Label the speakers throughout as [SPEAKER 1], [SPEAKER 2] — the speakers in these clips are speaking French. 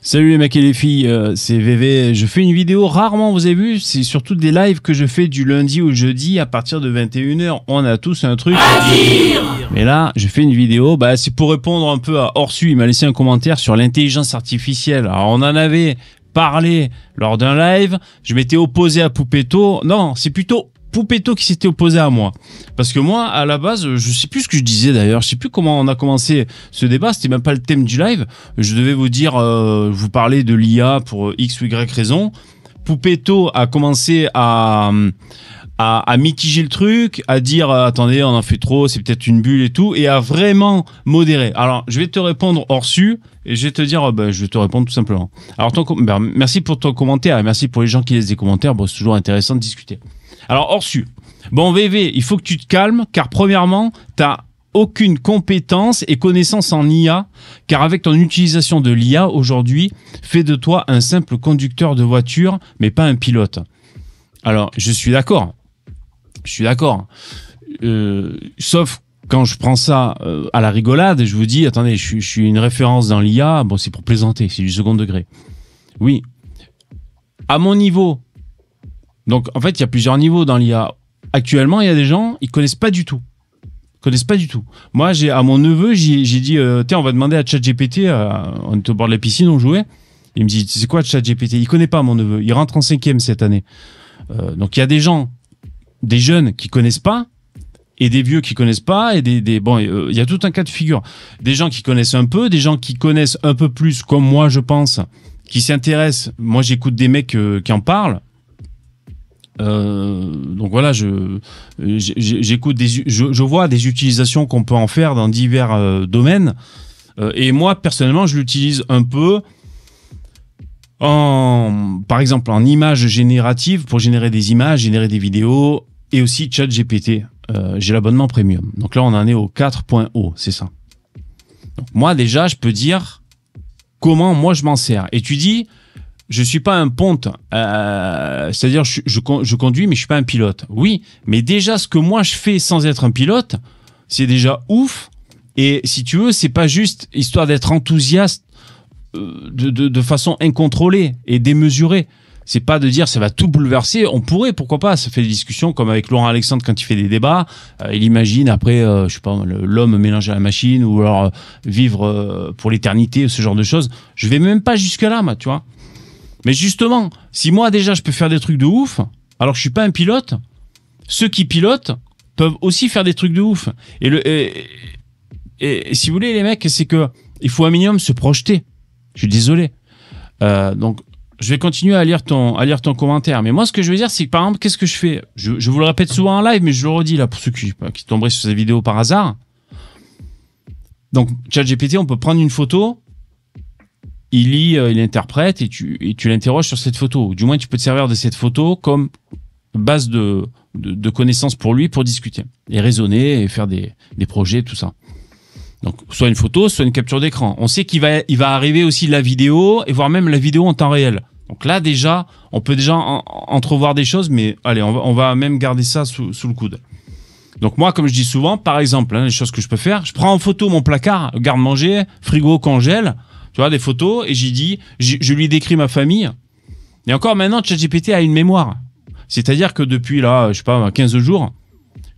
[SPEAKER 1] Salut les mecs et les filles, c'est VV. Je fais une vidéo rarement, vous avez vu, c'est surtout des lives que je fais du lundi au jeudi à partir de 21h. On a tous un truc à dire. Mais là, je fais une vidéo, c'est pour répondre un peu à Orsu. Il m'a laissé un commentaire sur l'intelligence artificielle. Alors on en avait parlé lors d'un live, je m'étais opposé à Poupetto. Non, c'est plutôt Poupetto qui s'était opposé à moi. Parce que moi, à la base, je sais plus ce que je disais d'ailleurs. Je sais plus comment on a commencé ce débat. C'était même pas le thème du live. Je devais vous dire, vous parler de l'IA pour X ou Y raison. Poupetto a commencé à mitiger le truc, à dire attendez, on en fait trop, c'est peut-être une bulle et tout, et à vraiment modérer. Alors, je vais te répondre hors-su, et je vais te dire, je vais te répondre tout simplement. Alors, merci pour ton commentaire, et merci pour les gens qui laissent des commentaires. Bon, c'est toujours intéressant de discuter. Alors, hors-su. Bon, VV, il faut que tu te calmes, car premièrement, t'as aucune compétence et connaissance en IA, car avec ton utilisation de l'IA aujourd'hui, fais de toi un simple conducteur de voiture, mais pas un pilote. Alors, je suis d'accord. Sauf quand je prends ça à la rigolade, je vous dis, attendez, je suis une référence dans l'IA, bon, c'est pour plaisanter, c'est du second degré. Oui. À mon niveau, donc en fait, il y a plusieurs niveaux dans l'IA. Actuellement, il y a des gens, ils connaissent pas du tout. Moi, à mon neveu, j'ai dit, tiens, on va demander à ChatGPT, on était au bord de la piscine, on jouait. Il me dit, c'est quoi ChatGPT? Il connaît pas mon neveu, il rentre en 5e cette année. Donc il y a des gens, des jeunes qui connaissent pas, et des vieux qui connaissent pas, et il y a tout un cas de figure. Des gens qui connaissent un peu, des gens qui connaissent un peu plus, comme moi je pense, qui s'intéressent. Moi j'écoute des mecs qui en parlent. Donc voilà, j'écoute je vois des utilisations qu'on peut en faire dans divers domaines. Et moi personnellement, je l'utilise un peu par exemple en images génératives pour générer des images, générer des vidéos, et aussi ChatGPT. J'ai l'abonnement premium. Donc là, on en est au 4.0, c'est ça. Donc moi déjà, je peux dire comment moi je m'en sers. Et tu dis, je suis pas un ponte, c'est-à-dire je conduis, mais je suis pas un pilote. Oui, mais déjà ce que moi je fais sans être un pilote, c'est déjà ouf. Et si tu veux, c'est pas juste histoire d'être enthousiaste de façon incontrôlée et démesurée. C'est pas de dire ça va tout bouleverser. On pourrait, pourquoi pas. Ça fait des discussions comme avec Laurent Alexandre quand il fait des débats. Il imagine après, je sais pas, l'homme mélangé à la machine, ou alors vivre pour l'éternité, ce genre de choses. Je vais même pas jusque là, moi, tu vois. Mais justement, si moi déjà je peux faire des trucs de ouf, alors que je suis pas un pilote, ceux qui pilotent peuvent aussi faire des trucs de ouf. Et si vous voulez les mecs, c'est que il faut un minimum se projeter. Je suis désolé. Donc je vais continuer à lire ton commentaire. Mais moi, ce que je veux dire, c'est que par exemple, qu'est-ce que je fais? Je vous le répète souvent en live, mais je le redis là pour ceux qui tomberaient sur cette vidéo par hasard. Donc ChatGPT, on peut prendre une photo. Il lit, il interprète, et tu l'interroges sur cette photo. Ou du moins, tu peux te servir de cette photo comme base de connaissances pour lui, pour discuter. Et raisonner, et faire des projets, tout ça. Donc, soit une photo, soit une capture d'écran. On sait qu'il va arriver aussi la vidéo, et voire même la vidéo en temps réel. Donc là, déjà, on peut déjà entrevoir des choses, mais allez, on va même garder ça sous le coude. Donc moi, comme je dis souvent, par exemple, les choses que je peux faire, je prends en photo mon placard, garde-manger, frigo, congèle, tu vois, des photos, et je lui décris ma famille. Et encore maintenant, ChatGPT a une mémoire. C'est-à-dire que depuis là, je sais pas, 15 jours,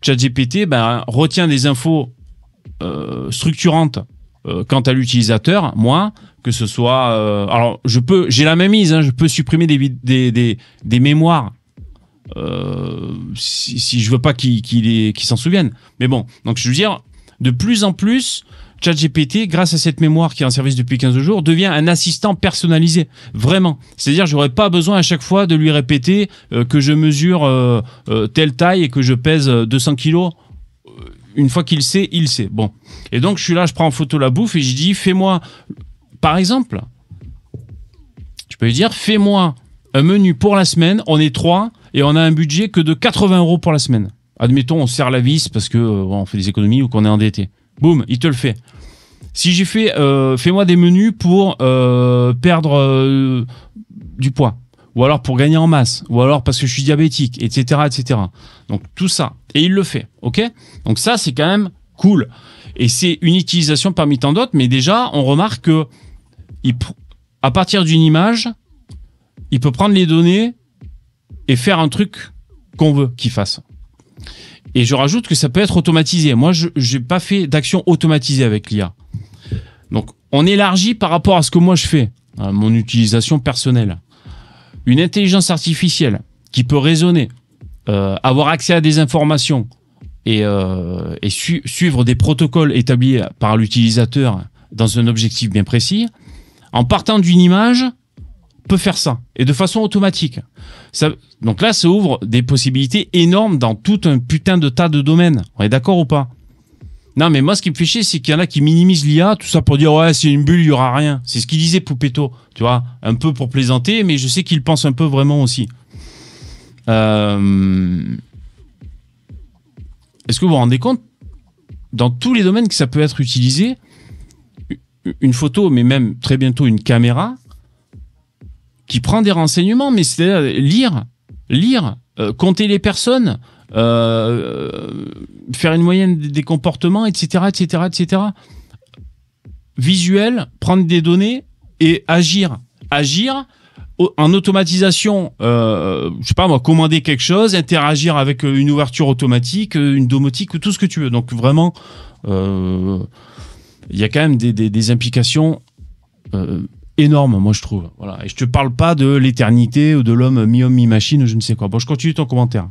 [SPEAKER 1] ChatGPT retient des infos structurantes quant à l'utilisateur, moi, que ce soit... alors, j'ai la même mise, je peux supprimer des mémoires si je veux pas qu'il s'en souvienne. Mais bon, donc je veux dire, de plus en plus... ChatGPT, grâce à cette mémoire qui est en service depuis 15 jours, devient un assistant personnalisé. Vraiment. C'est-à-dire, j'aurais pas besoin à chaque fois de lui répéter que je mesure telle taille et que je pèse 200 kilos. Une fois qu'il sait, il sait. Bon. Et donc, je suis là, je prends en photo la bouffe et je dis, fais-moi, par exemple, je peux lui dire, fais-moi un menu pour la semaine. On est 3 et on a un budget que de 80 € pour la semaine. Admettons, on serre la vis parce que on fait des économies ou qu'on est endetté. Boum, il te le fait. Si j'ai fait, fais-moi des menus pour perdre du poids, ou alors pour gagner en masse, ou alors parce que je suis diabétique, etc., etc. Donc tout ça, et il le fait, ok? Donc ça, c'est quand même cool. Et c'est une utilisation parmi tant d'autres, mais déjà, on remarque que à partir d'une image, il peut prendre les données et faire un truc qu'on veut qu'il fasse. Et je rajoute que ça peut être automatisé. Moi, je n'ai pas fait d'action automatisée avec l'IA. Donc, on élargit par rapport à ce que moi je fais, à mon utilisation personnelle. Une intelligence artificielle qui peut raisonner, avoir accès à des informations et suivre des protocoles établis par l'utilisateur dans un objectif bien précis, en partant d'une image, peut faire ça, et de façon automatique. Donc là, ça ouvre des possibilités énormes dans tout un putain de tas de domaines. On est d'accord ou pas? Non, mais moi, ce qui me fait chier, c'est qu'il y en a qui minimisent l'IA, tout ça pour dire, ouais, c'est une bulle, il n'y aura rien. C'est ce qu'il disait Poupetto, tu vois, un peu pour plaisanter, mais je sais qu'il pense un peu vraiment aussi. Est-ce que vous vous rendez compte, dans tous les domaines que ça peut être utilisé, une photo, mais même très bientôt une caméra, qui prend des renseignements, mais c'est-à-dire lire, compter les personnes, faire une moyenne des comportements, etc., etc., etc. Visuel, prendre des données et agir. Agir en automatisation, je sais pas moi, commander quelque chose, interagir avec une ouverture automatique, une domotique, tout ce que tu veux. Donc vraiment, il y a quand même des implications énorme, moi je trouve. Voilà. Et je te parle pas de l'éternité ou de l'homme mi-homme mi-machine ou je ne sais quoi. Bon, je continue ton commentaire.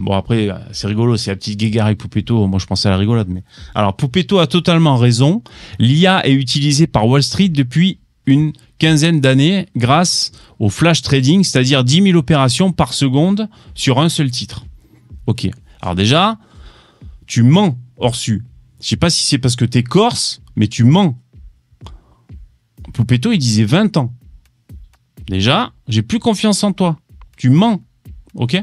[SPEAKER 1] Bon, après, c'est rigolo, c'est la petite guéguerre avec Poupetto. Moi, je pensais à la rigolade. Mais... Alors, Poupetto a totalement raison. L'IA est utilisée par Wall Street depuis une quinzaine d'années grâce au flash trading, c'est-à-dire 10 000 opérations par seconde sur un seul titre. Ok. Alors déjà, tu mens, Orsu. Je sais pas si c'est parce que t'es corse, mais tu mens. Poupetto, il disait 20 ans. Déjà, j'ai plus confiance en toi. Tu mens. Ok ?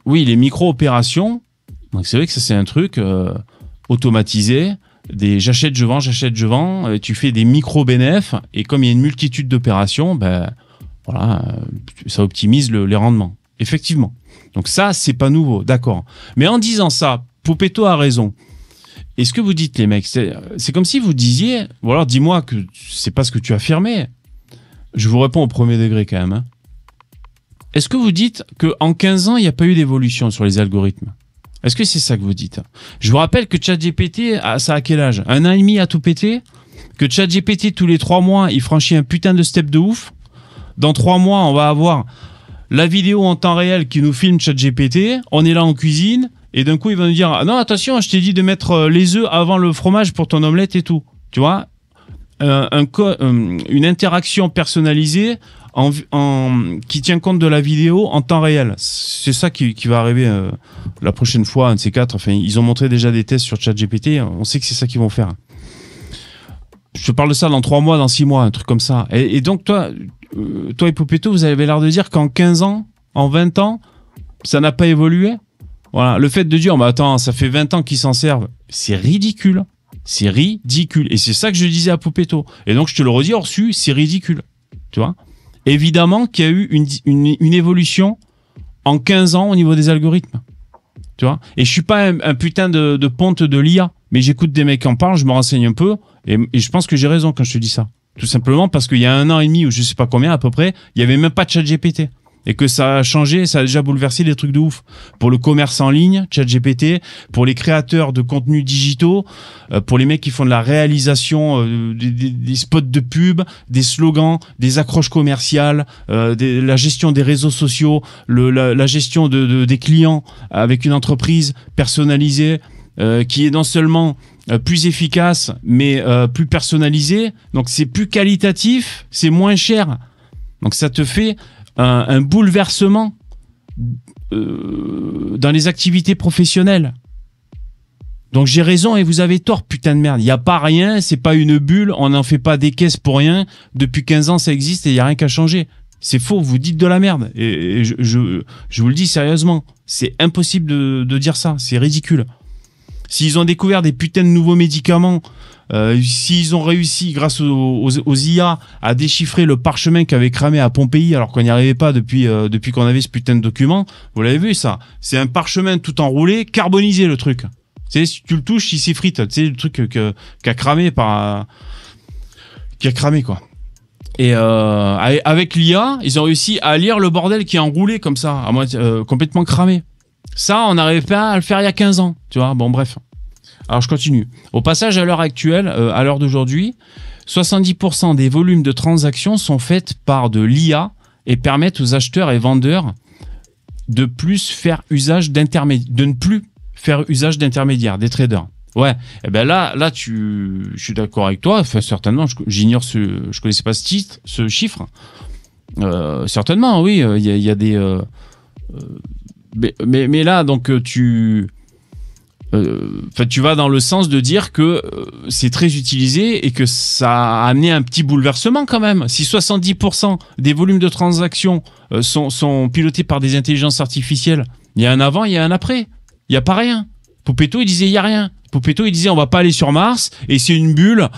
[SPEAKER 1] Oui, les micro-opérations. Donc c'est vrai que ça, c'est un truc automatisé. J'achète, je vends. Tu fais des micro-bénéfices. Et comme il y a une multitude d'opérations, ben, voilà, ça optimise les rendements. Effectivement. Donc ça, c'est pas nouveau. D'accord. Mais en disant ça, Poupetto a raison. Et ce que vous dites, les mecs, c'est comme si vous disiez, ou alors dis-moi que c'est pas ce que tu affirmais. Je vous réponds au premier degré quand même. Hein. Est-ce que vous dites qu'en 15 ans, il n'y a pas eu d'évolution sur les algorithmes? Est-ce que c'est ça que vous dites? Je vous rappelle que ChatGPT, ça a quel âge? 1 an et demi à tout péter? Que ChatGPT, tous les 3 mois, il franchit un putain de step de ouf? Dans 3 mois, on va avoir la vidéo en temps réel qui nous filme ChatGPT. On est là en cuisine. Et d'un coup, il va nous dire « Non, attention, je t'ai dit de mettre les œufs avant le fromage pour ton omelette et tout. » Tu vois, une interaction personnalisée qui tient compte de la vidéo en temps réel. C'est ça qui va arriver la prochaine fois, un de ces quatre. Enfin, ils ont montré déjà des tests sur ChatGPT. On sait que c'est ça qu'ils vont faire. Je te parle de ça dans 3 mois, dans 6 mois, un truc comme ça. Et donc, toi et Poupetto, vous avez l'air de dire qu'en 15 ans, en 20 ans, ça n'a pas évolué. Voilà, le fait de dire, bah attends, ça fait 20 ans qu'ils s'en servent, c'est ridicule. C'est ridicule. Et c'est ça que je disais à Poupetto. Et donc, je te le redis, Orsu, c'est ridicule. Tu vois ? Évidemment qu'il y a eu une évolution en 15 ans au niveau des algorithmes. Tu vois ? Et je suis pas un putain de ponte de l'IA, mais j'écoute des mecs qui en parlent, je me renseigne un peu, et je pense que j'ai raison quand je te dis ça. Tout simplement parce qu'il y a 1 an et demi, ou je sais pas combien à peu près, il y avait même pas de ChatGPT. Et que ça a changé, ça a déjà bouleversé des trucs de ouf. Pour le commerce en ligne, ChatGPT, pour les créateurs de contenus digitaux, pour les mecs qui font de la réalisation des spots de pub, des slogans, des accroches commerciales, la gestion des réseaux sociaux, la gestion des clients avec une entreprise personnalisée qui est non seulement plus efficace, mais plus personnalisée. Donc c'est plus qualitatif, c'est moins cher. Donc ça te fait un bouleversement dans les activités professionnelles. Donc j'ai raison et vous avez tort, putain de merde. Il n'y a pas rien, c'est pas une bulle, on n'en fait pas des caisses pour rien. Depuis 15 ans, ça existe et il n'y a rien qu'à changer. C'est faux, vous dites de la merde. Et je vous le dis sérieusement, c'est impossible de dire ça, c'est ridicule. S'ils ont découvert des putains de nouveaux médicaments, s'ils ont réussi, grâce aux IA, à déchiffrer le parchemin qui avait cramé à Pompéi, alors qu'on n'y arrivait pas depuis qu'on avait ce putain de document, vous l'avez vu ça, c'est un parchemin tout enroulé, carbonisé le truc. Tu sais, si tu le touches, il s'effrite. Tu sais, le truc qui a cramé qui a cramé, quoi. Et avec l'IA, ils ont réussi à lire le bordel qui est enroulé comme ça, à moitié, complètement cramé. Ça, on n'arrivait pas à le faire il y a 15 ans, tu vois. Bon, bref. Alors, je continue. Au passage, à l'heure actuelle, à l'heure d'aujourd'hui, 70% des volumes de transactions sont faites par de l'IA et permettent aux acheteurs et vendeurs de ne plus faire usage d'intermédiaires, des traders. Ouais, et ben là, je suis d'accord avec toi. Enfin, certainement, je connaissais pas ce chiffre. Certainement, oui, il y a des. Mais là, donc tu vas dans le sens de dire que c'est très utilisé et que ça a amené un petit bouleversement quand même. Si 70% des volumes de transactions sont pilotés par des intelligences artificielles, il y a un avant, il y a un après. Il n'y a pas rien. Poupetto, il disait il n'y a rien. Poupetto, il disait on va pas aller sur Mars et c'est une bulle.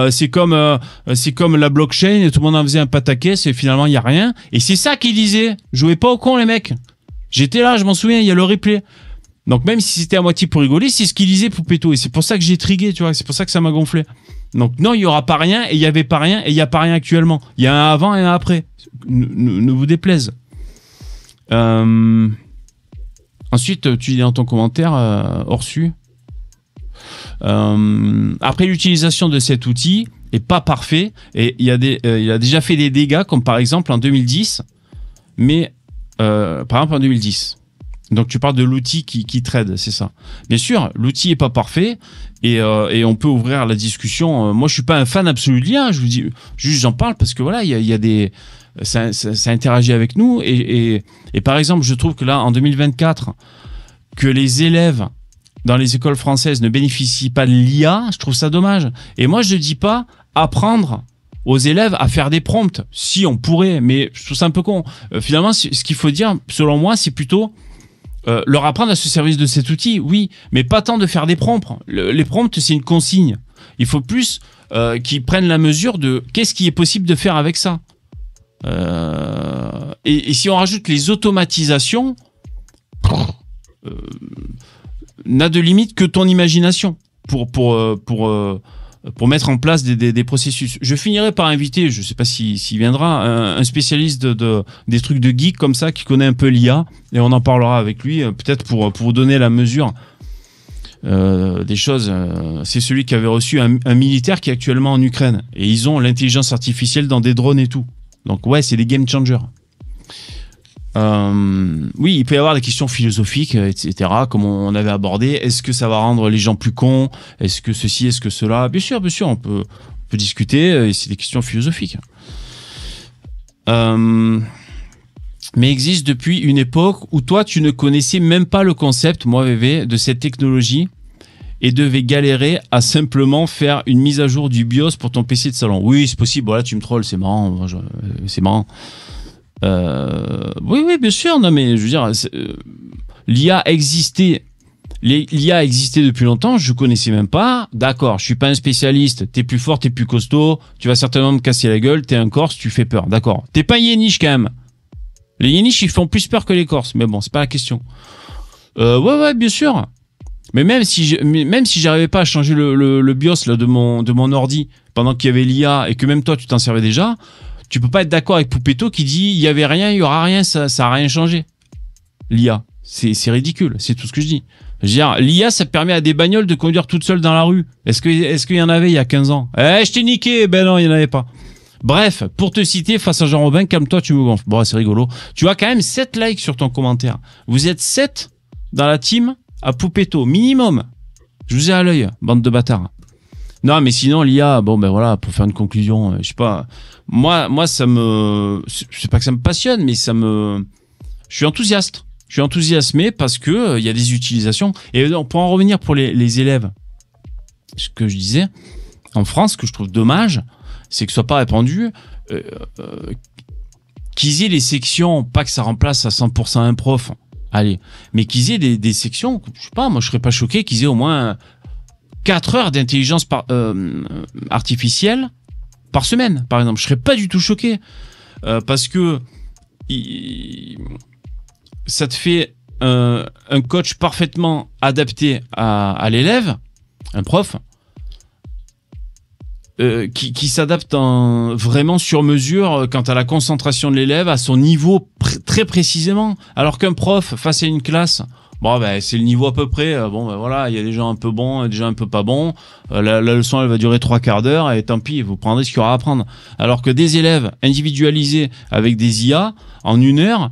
[SPEAKER 1] C'est comme la blockchain et tout le monde en faisait un pataquès et finalement il n'y a rien. Et c'est ça qu'il disait. Jouez pas au con les mecs. J'étais là, je m'en souviens, il y a le replay. Donc même si c'était à moitié pour rigoler, c'est ce qu'il disait Poupetto. Et c'est pour ça que j'ai trigué, tu vois. C'est pour ça que ça m'a gonflé. Donc non, il n'y aura pas rien et il n'y avait pas rien et il n'y a pas rien actuellement. Il y a un avant et un après. Ne vous déplaise. Ensuite, tu dis dans ton commentaire, Orsu. Après l'utilisation de cet outil est pas parfait et il a déjà fait des dégâts comme par exemple en 2010. Mais par exemple en 2010. Donc tu parles de l'outil qui trade, c'est ça. Bien sûr, l'outil est pas parfait et on peut ouvrir la discussion. Moi, je suis pas un fan absolu de l'IA. Je vous dis, juste j'en parle parce que voilà, il y a des ça interagit avec nous et par exemple, je trouve que là en 2024 que les élèves dans les écoles françaises ne bénéficient pas de l'IA, je trouve ça dommage. Et moi, je ne dis pas apprendre aux élèves à faire des prompts. Si, on pourrait, mais je trouve ça un peu con. Finalement, ce qu'il faut dire, selon moi, c'est plutôt leur apprendre à se servir de cet outil, oui, mais pas tant de faire des prompts. Les prompts, c'est une consigne. Il faut plus qu'ils prennent la mesure de qu'est-ce qui est possible de faire avec ça. Et si on rajoute les automatisations, n'a de limite que ton imagination pour mettre en place des processus. Je finirai par inviter, je ne sais pas s'il viendra, un spécialiste des trucs de geek comme ça, qui connaît un peu l'IA, et on en parlera avec lui, peut-être pour vous donner la mesure des choses. C'est celui qui avait reçu un militaire qui est actuellement en Ukraine, et ils ont l'intelligence artificielle dans des drones et tout. Donc ouais, c'est des game changers. Oui, il peut y avoir des questions philosophiques, etc., comme on avait abordé. Est-ce que ça va rendre les gens plus cons? Est-ce que ceci, est-ce que cela? Bien sûr, on peut discuter, et c'est des questions philosophiques. Mais existe depuis une époque où toi, tu ne connaissais même pas le concept, moi, VV, de cette technologie, et devais galérer à simplement faire une mise à jour du BIOS pour ton PC de salon. Oui, c'est possible. Voilà, tu me trolls, c'est marrant. C'est marrant. Oui, bien sûr. Non, mais je veux dire, l'IA existait. L'IA existait depuis longtemps. Je connaissais même pas. D'accord, je suis pas un spécialiste. T'es plus fort, t'es plus costaud. Tu vas certainement me casser la gueule. T'es un Corse, tu fais peur. D'accord. T'es pas un Yéniche quand même. Les Yéniches, ils font plus peur que les Corses. Mais bon, c'est pas la question. Ouais, bien sûr. Mais même si j'arrivais pas à changer le BIOS là, de mon ordi pendant qu'il y avait l'IA et que même toi tu t'en servais déjà, tu peux pas être d'accord avec Poupetto qui dit il y avait rien, il y aura rien, ça a rien changé. L'IA, c'est ridicule, c'est tout ce que je dis. Je veux dire, l'IA, ça permet à des bagnoles de conduire toutes seules dans la rue. Est-ce qu'il y en avait il y a 15 ans? Je t'ai niqué. Ben non, il y en avait pas. Bref, pour te citer, face à Jean-Robin, calme-toi, tu me gonfles. Bon, c'est rigolo. Tu as quand même 7 likes sur ton commentaire. Vous êtes 7 dans la team à Poupetto, minimum. Je vous ai à l'œil, bande de bâtards. Non, mais sinon, l'IA, bon, ben voilà, pour faire une conclusion, je sais pas. Moi, ça me. C'est pas que ça me passionne, mais ça me. Je suis enthousiaste. Je suis enthousiasmé parce que il y a des utilisations. Et pour en revenir pour les élèves, ce que je disais, en France, ce que je trouve dommage, c'est que ce soit pas répandu. Qu'ils aient les sections, pas que ça remplace à 100% un prof. Allez, mais qu'ils aient des sections, je sais pas, moi je serais pas choqué qu'ils aient au moins 4 heures d'intelligence artificielle par semaine, par exemple. Je serais pas du tout choqué. Parce que ça te fait un coach parfaitement adapté à l'élève, un prof. qui s'adapte vraiment sur mesure quant à la concentration de l'élève, à son niveau très précisément. Alors qu'un prof face à une classe, bon, ben, c'est le niveau à peu près. Bon, ben voilà, il y a des gens un peu bons, des gens un peu pas bons. La leçon, elle va durer 3/4 d'heure et tant pis, vous prendrez ce qu'il y aura à apprendre. Alors que des élèves individualisés avec des IA en 1 heure,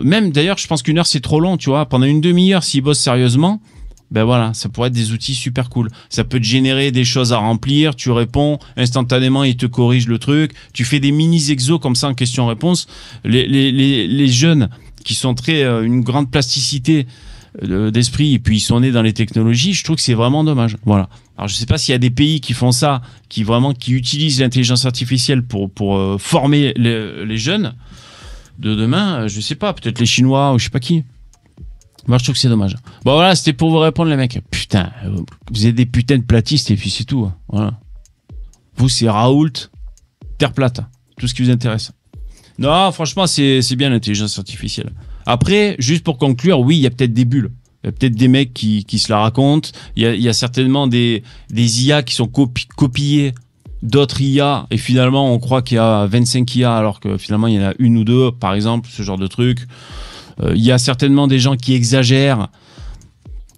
[SPEAKER 1] même d'ailleurs, je pense qu'1 heure c'est trop long, tu vois. Pendant une demi-heure, s'ils bossent sérieusement, ben voilà, ça pourrait être des outils super cool. Ça peut te générer des choses à remplir, tu réponds instantanément, il te corrige le truc. Tu fais des mini-exos comme ça en question-réponse. Les jeunes qui sont une grande plasticité d'esprit et puis ils sont nés dans les technologies, je trouve que c'est vraiment dommage. Voilà. Alors je sais pas s'il y a des pays qui font ça, qui utilisent l'intelligence artificielle pour former les jeunes de demain. Je sais pas, peut-être les Chinois ou je sais pas qui. Moi, je trouve que c'est dommage. Bon, voilà, c'était pour vous répondre, les mecs. Putain, vous êtes des putains de platistes et puis c'est tout. Voilà. Vous, c'est Raoult, Terre plate. Tout ce qui vous intéresse. Non, franchement, c'est bien l'intelligence artificielle. Après, juste pour conclure, oui, il y a peut-être des bulles. Il y a peut-être des mecs qui se la racontent. Il y a certainement des IA qui sont copiées d'autres IA. Et finalement, on croit qu'il y a 25 IA alors que finalement, il y en a 1 ou 2, par exemple, ce genre de truc. Il y a certainement des gens qui exagèrent,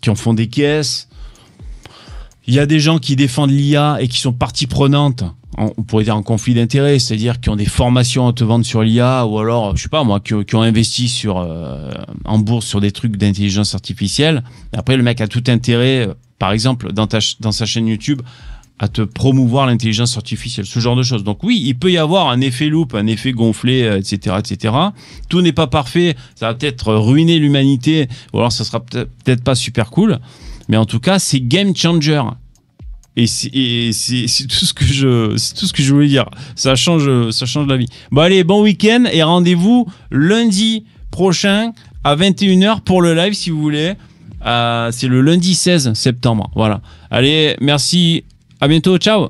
[SPEAKER 1] qui en font des caisses. Il y a des gens qui défendent l'IA et qui sont partie prenante, on pourrait dire en conflit d'intérêts, c'est-à-dire qui ont des formations à te vendre sur l'IA ou alors, je sais pas moi, qui ont investi en bourse sur des trucs d'intelligence artificielle. Et après, le mec a tout intérêt, par exemple, dans sa chaîne YouTube, à te promouvoir l'intelligence artificielle, ce genre de choses. Donc oui, il peut y avoir un effet loupe, un effet gonflé, etc., etc. Tout n'est pas parfait, ça va peut-être ruiner l'humanité, ou alors ça sera peut-être pas super cool, mais en tout cas, c'est game changer. Et c'est tout ce que je voulais dire. Ça change la vie. Bon allez, bon week-end et rendez-vous lundi prochain à 21h pour le live si vous voulez. C'est le lundi 16 septembre. Voilà. Allez, merci. À bientôt, ciao.